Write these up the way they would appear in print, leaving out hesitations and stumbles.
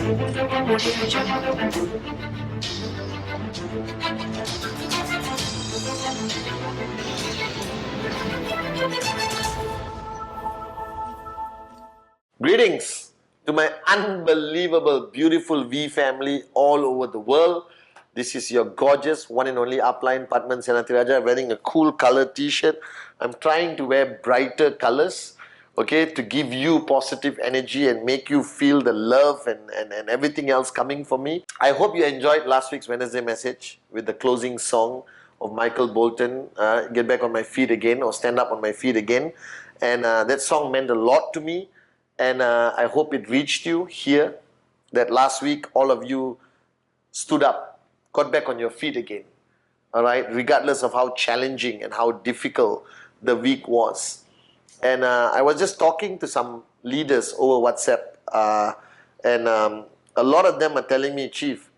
Greetings to my unbelievable, beautiful V family all over the world. This is your gorgeous, one and only upline Pathman Senathirajah, wearing a cool color t-shirt. I'm trying to wear brighter colors, okay, to give you positive energy and make you feel the love and everything else coming from me. I hope you enjoyed last week's Wednesday message with the closing song of Michael Bolton, Get Back on My Feet Again, or Stand Up on My Feet Again. And that song meant a lot to me. And I hope it reached you here, that last week all of you stood up, got back on your feet again, all right, regardless of how challenging and how difficult the week was. And I was just talking to some leaders over WhatsApp, and a lot of them are telling me, Chief,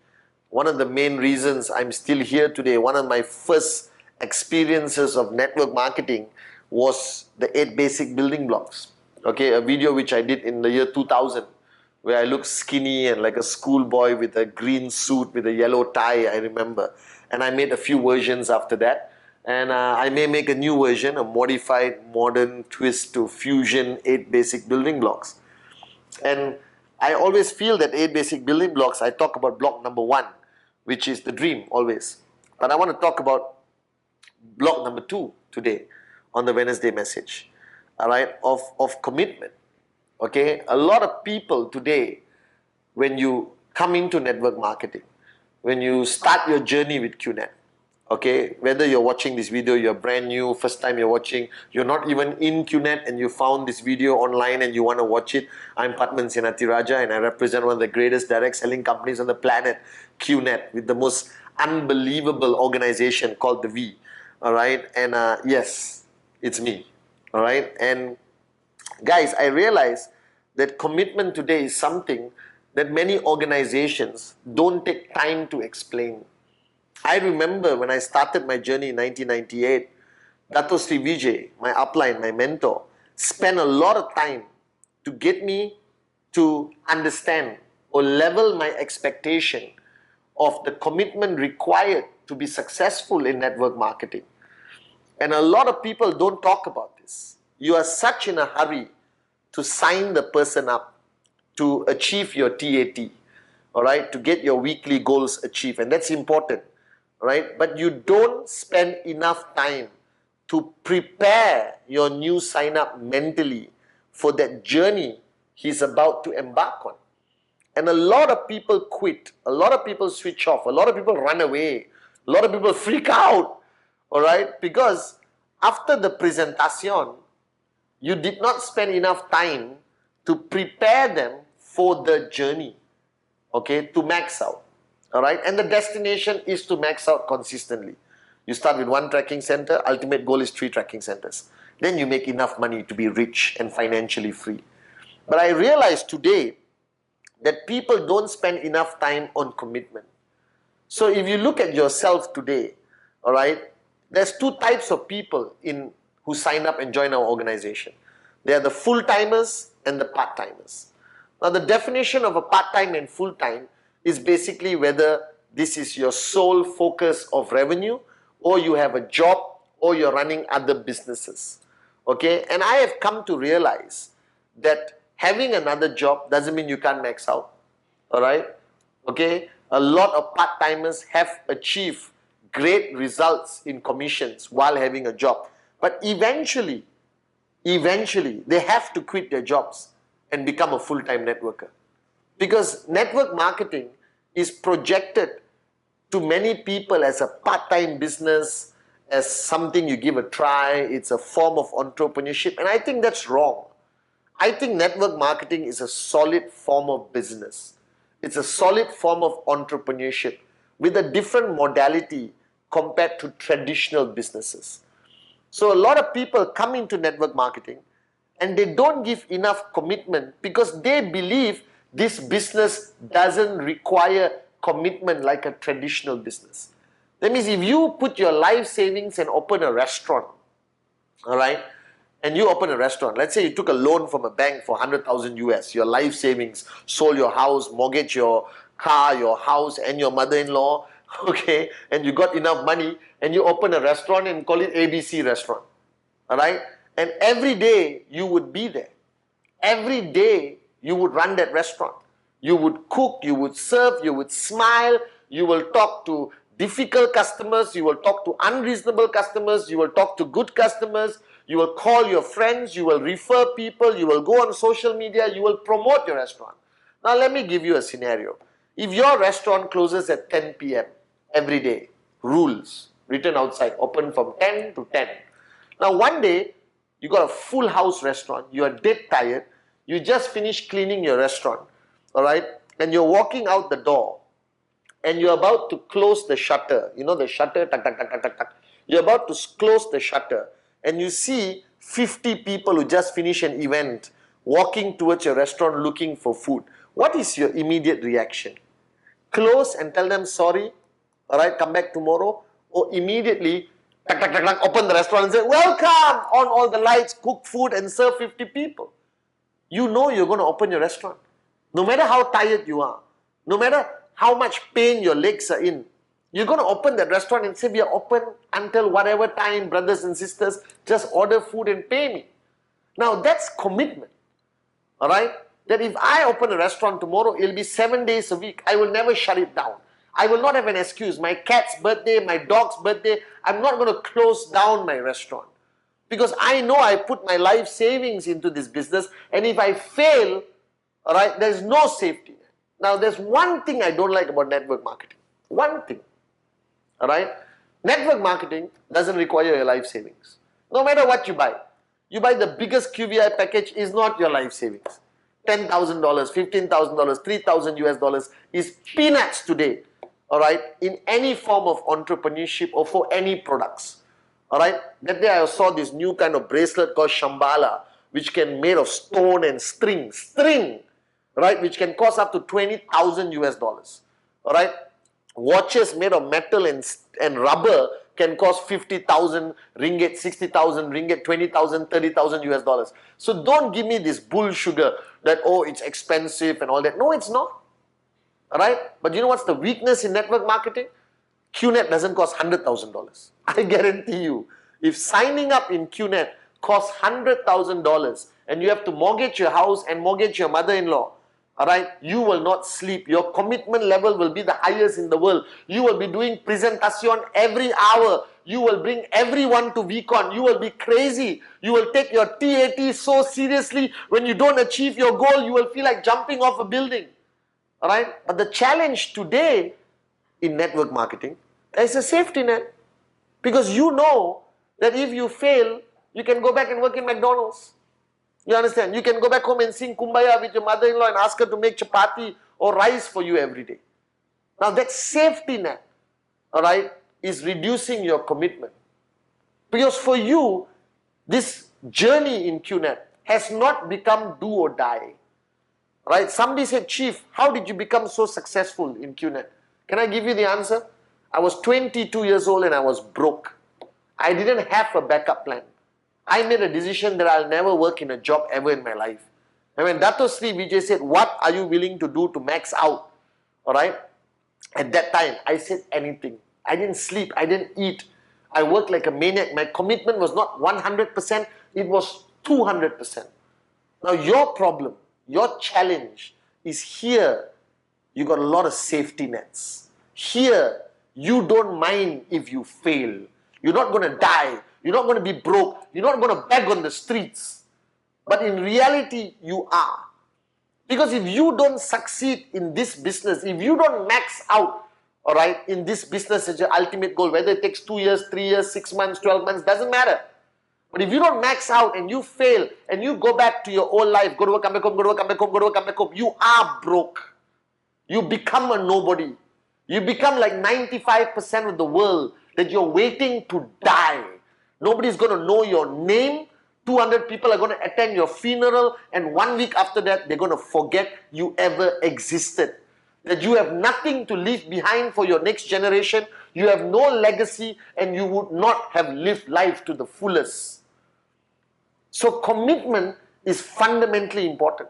one of the main reasons I'm still here today, one of my first experiences of network marketing was the 8 basic building blocks. Okay, a video which I did in the year 2000, where I looked skinny and like a schoolboy with a green suit with a yellow tie, I remember. And I made a few versions after that. And I may make a new version, a modified, modern twist to fusion 8 basic building blocks. And I always feel that 8 basic building blocks, I talk about block number 1, which is the dream, always. But I want to talk about block number 2 today on the Wednesday message. All right, of commitment. Okay, a lot of people today, when you come into network marketing, when you start your journey with QNet, okay, whether you're watching this video, you're brand new, first time you're watching, you're not even in QNet and you found this video online and you want to watch it, I'm Pathman Senathirajah and I represent one of the greatest direct selling companies on the planet, QNet, with the most unbelievable organization called the V. All right, and yes, it's me. All right, and guys, I realize that commitment today is something that many organizations don't take time to explain. I remember when I started my journey in 1998, Dato Sri Vijay, my upline, my mentor, spent a lot of time to get me to understand or level my expectation of the commitment required to be successful in network marketing. And a lot of people don't talk about this. You are such in a hurry to sign the person up to achieve your TAT, all right, to get your weekly goals achieved. And that's important, right? But you don't spend enough time to prepare your new sign up mentally for that journey he's about to embark on. And a lot of people quit, a lot of people switch off, a lot of people run away, a lot of people freak out. All right, because after the presentacion, you did not spend enough time to prepare them for the journey, okay, to max out. All right, and the destination is to max out consistently. You start with 1 tracking center, ultimate goal is 3 tracking centers. Then you make enough money to be rich and financially free. But I realize today that people don't spend enough time on commitment. So if you look at yourself today, all right, there's 2 types of people who sign up and join our organization. They are the full-timers and the part-timers. Now the definition of a part-time and full-time is basically whether this is your sole focus of revenue, or you have a job, or you're running other businesses. Okay, and I have come to realize that having another job doesn't mean you can't max out. All right, okay, a lot of part-timers have achieved great results in commissions while having a job, but eventually they have to quit their jobs and become a full-time networker, because network marketing is projected to many people as a part-time business, as something you give a try, it's a form of entrepreneurship, and I think that's wrong. I think network marketing is a solid form of business. It's a solid form of entrepreneurship with a different modality compared to traditional businesses. So a lot of people come into network marketing and they don't give enough commitment because they believe this business doesn't require commitment like a traditional business. That means if you put your life savings and open a restaurant, all right, and you open a restaurant. Let's say you took a loan from a bank for 100,000 US, your life savings, sold your house, mortgaged your car, your house, and your mother-in-law, okay, and you got enough money, and you open a restaurant and call it ABC restaurant, all right? And every day you would be there. Every day you would run that restaurant. You would cook, you would serve, you would smile, you will talk to difficult customers, you will talk to unreasonable customers, you will talk to good customers, you will call your friends, you will refer people, you will go on social media, you will promote your restaurant. Now let me give you a scenario. If your restaurant closes at 10 p.m. every day, rules written outside, open from 10 to 10. Now one day, you got a full house restaurant, you are dead tired, you just finished cleaning your restaurant, all right, and you're walking out the door, and you're about to close the shutter, you know the shutter, tuck, tuck, tuck, tuck, tuck, tuck. You're about to close the shutter, and you see 50 people who just finished an event walking towards your restaurant looking for food. What is your immediate reaction? Close and tell them sorry, all right, come back tomorrow, or immediately open the restaurant and say, welcome, on all the lights, cook food and serve 50 people. You know you're going to open your restaurant. No matter how tired you are, no matter how much pain your legs are in, you're going to open that restaurant and say, we are open until whatever time, brothers and sisters, just order food and pay me. Now that's commitment, all right? That if I open a restaurant tomorrow, it'll be 7 days a week. I will never shut it down. I will not have an excuse. My cat's birthday, my dog's birthday, I'm not going to close down my restaurant. Because I know I put my life savings into this business, and if I fail, all right, there's no safety net. Now, there's one thing I don't like about network marketing. One thing, all right? Network marketing doesn't require your life savings. No matter what you buy the biggest QVI package is not your life savings. $10,000, $15,000, 3,000 US dollars is peanuts today, all right, in any form of entrepreneurship or for any products. All right, that day I saw this new kind of bracelet called Shambhala, which can made of stone and string, right, which can cost up to 20,000 US dollars. All right, watches made of metal and rubber can cost 50,000 ringgit, 60,000 ringgit, 20,000, 30,000 US dollars. So don't give me this bull sugar that, oh, it's expensive and all that. No, it's not. All right, but you know what's the weakness in network marketing? QNet doesn't cost $100,000. I guarantee you, if signing up in QNet costs $100,000 and you have to mortgage your house and mortgage your mother-in-law, all right, you will not sleep. Your commitment level will be the highest in the world. You will be doing presentacion every hour. You will bring everyone to VCon. You will be crazy. You will take your TAT so seriously. When you don't achieve your goal, you will feel like jumping off a building. All right, but the challenge today in network marketing, there's a safety net. Because you know that if you fail, you can go back and work in McDonald's. You understand? You can go back home and sing Kumbaya with your mother-in-law and ask her to make chapati or rice for you every day. Now that safety net, all right, is reducing your commitment. Because for you, this journey in QNet has not become do or die. Right? Somebody said, Chief, how did you become so successful in QNet? Can I give you the answer? I was 22 years old and I was broke. I didn't have a backup plan. I made a decision that I'll never work in a job ever in my life. And when Dato Sri Vijay said, what are you willing to do to max out? Alright? At that time, I said anything. I didn't sleep. I didn't eat. I worked like a maniac. My commitment was not 100%. It was 200%. Now your problem, your challenge is here. You got a lot of safety nets. Here, you don't mind if you fail. You're not going to die. You're not going to be broke. You're not going to beg on the streets. But in reality, you are. Because if you don't succeed in this business, if you don't max out, all right, in this business as your ultimate goal, whether it takes 2 years, 3 years, 6 months, 12 months, doesn't matter. But if you don't max out and you fail and you go back to your old life, go to work, come back home, go to work, come back home, go to work, come back home, you are broke. You become a nobody. You become like 95% of the world that you're waiting to die. Nobody's going to know your name. 200 people are going to attend your funeral, and 1 week after that, they're going to forget you ever existed. That you have nothing to leave behind for your next generation. You have no legacy, and you would not have lived life to the fullest. So commitment is fundamentally important.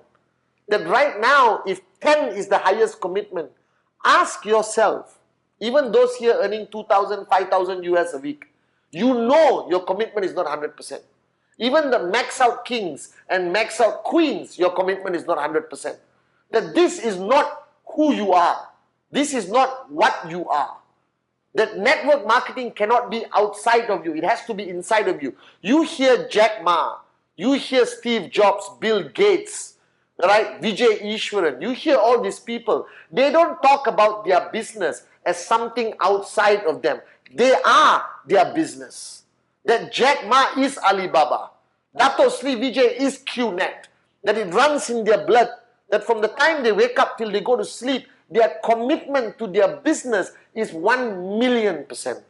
That right now, if 10 is the highest commitment, ask yourself, even those here earning 2,000, 5,000 US a week, you know your commitment is not 100%. Even the max out kings and max out queens, your commitment is not 100%. That this is not who you are. This is not what you are. That network marketing cannot be outside of you. It has to be inside of you. You hear Jack Ma, you hear Steve Jobs, Bill Gates, right? Vijay Ishwaran. You hear all these people. They don't talk about their business as something outside of them. They are their business. That Jack Ma is Alibaba. Dato Sri Vijay is QNet. That it runs in their blood. That from the time they wake up till they go to sleep, their commitment to their business is 1,000,000%.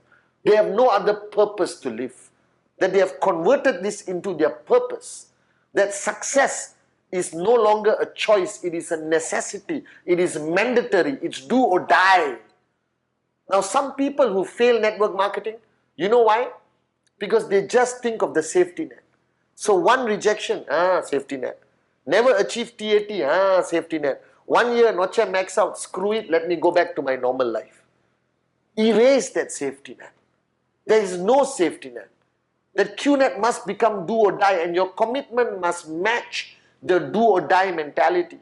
They have no other purpose to live. That they have converted this into their purpose. That success is no longer a choice, it is a necessity, it is mandatory, it's do or die. Now some people who fail network marketing, you know why? Because they just think of the safety net. So one rejection, safety net. Never achieve TAT, safety net. 1 year, notcha max out, screw it, let me go back to my normal life. Erase that safety net. There is no safety net. That QNet must become do or die, and your commitment must match the do or die mentality.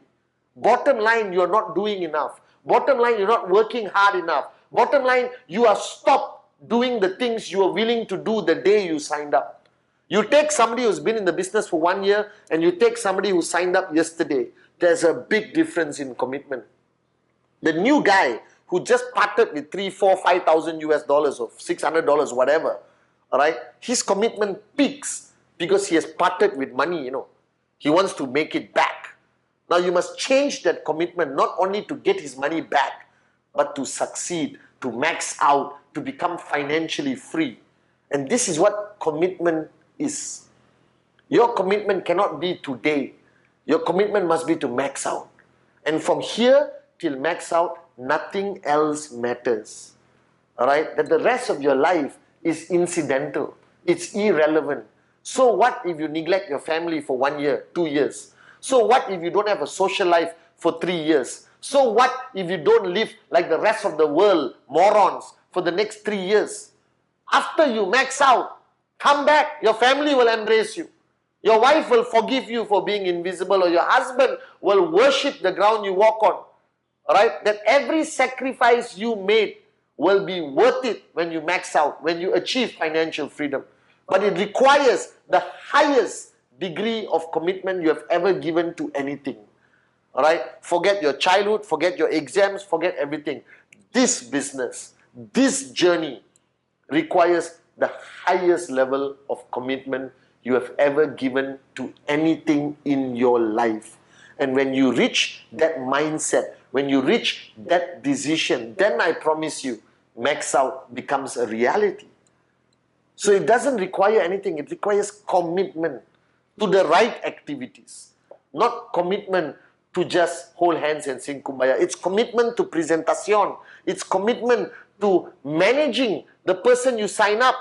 Bottom line, you are not doing enough. Bottom line, you're not working hard enough. Bottom line, you are stopped doing the things you are willing to do the day you signed up. You take somebody who's been in the business for 1 year and you take somebody who signed up yesterday. There's a big difference in commitment. The new guy who just parted with 3, 4, 5,000 US dollars or $600, whatever, all right, his commitment peaks because he has parted with money, you know. He wants to make it back. Now you must change that commitment not only to get his money back, but to succeed, to max out, to become financially free. And this is what commitment is. Your commitment cannot be today. Your commitment must be to max out. And from here till max out, nothing else matters. Alright? That the rest of your life is incidental. It's irrelevant. So what if you neglect your family for 1 year, 2 years? So what if you don't have a social life for 3 years? So what if you don't live like the rest of the world, morons, for the next 3 years? After you max out, come back, your family will embrace you. Your wife will forgive you for being invisible, or your husband will worship the ground you walk on. Alright? That every sacrifice you made will be worth it when you max out, when you achieve financial freedom. But it requires the highest degree of commitment you have ever given to anything. Alright? Forget your childhood, forget your exams, forget everything. This business, this journey requires the highest level of commitment you have ever given to anything in your life. And when you reach that mindset, when you reach that decision, then I promise you, max out becomes a reality. So it doesn't require anything, it requires commitment to the right activities. Not commitment to just hold hands and sing Kumbaya. It's commitment to presentacion. It's commitment to managing the person you sign up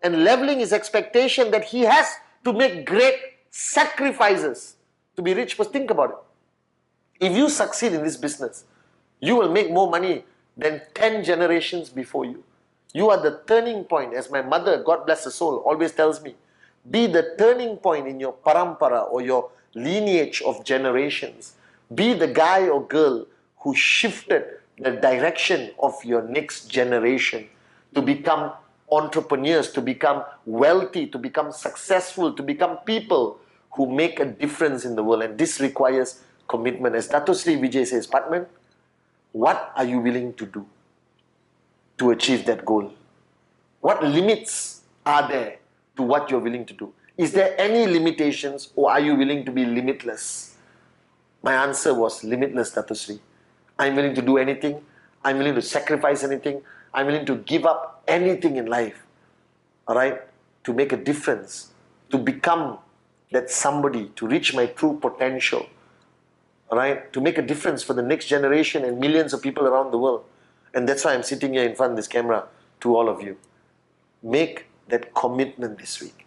and leveling his expectation that he has to make great sacrifices to be rich. But think about it. If you succeed in this business, you will make more money than 10 generations before you. You are the turning point, as my mother, God bless her soul, always tells me. Be the turning point in your parampara or your lineage of generations. Be the guy or girl who shifted the direction of your next generation to become entrepreneurs, to become wealthy, to become successful, to become people who make a difference in the world. And this requires commitment. As Dato Sri Vijay says, Pathman, what are you willing to do to achieve that goal? What limits are there to what you're willing to do? Is there any limitations, or are you willing to be limitless? My answer was limitless, Dato Sri. I'm willing to do anything. I'm willing to sacrifice anything. I'm willing to give up anything in life, all right, to make a difference, to become that somebody, to reach my true potential, all right, to make a difference for the next generation and millions of people around the world. And that's why I'm sitting here in front of this camera to all of you. Make that commitment this week.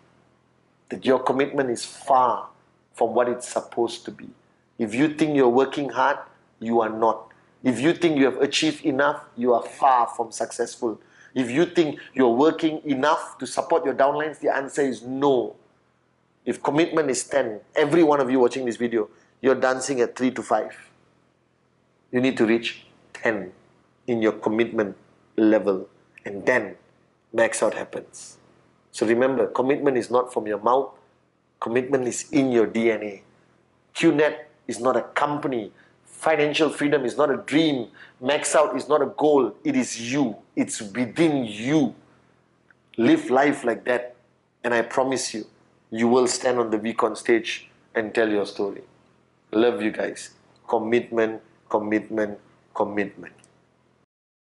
that your commitment is far from what it's supposed to be. If you think you're working hard, you are not. If you think you have achieved enough, you are far from successful. If you think you're working enough to support your downlines, the answer is no. If commitment is 10, every one of you watching this video, you're dancing at 3 to 5. You need to reach 10 in your commitment level, and then max out happens. So remember, commitment is not from your mouth, commitment is in your DNA. QNet is not a company. Financial freedom is not a dream. Max out is not a goal. It is you. It's within you. Live life like that, and I promise you, you will stand on the VCon stage and tell your story. Love you guys. Commitment, commitment, commitment.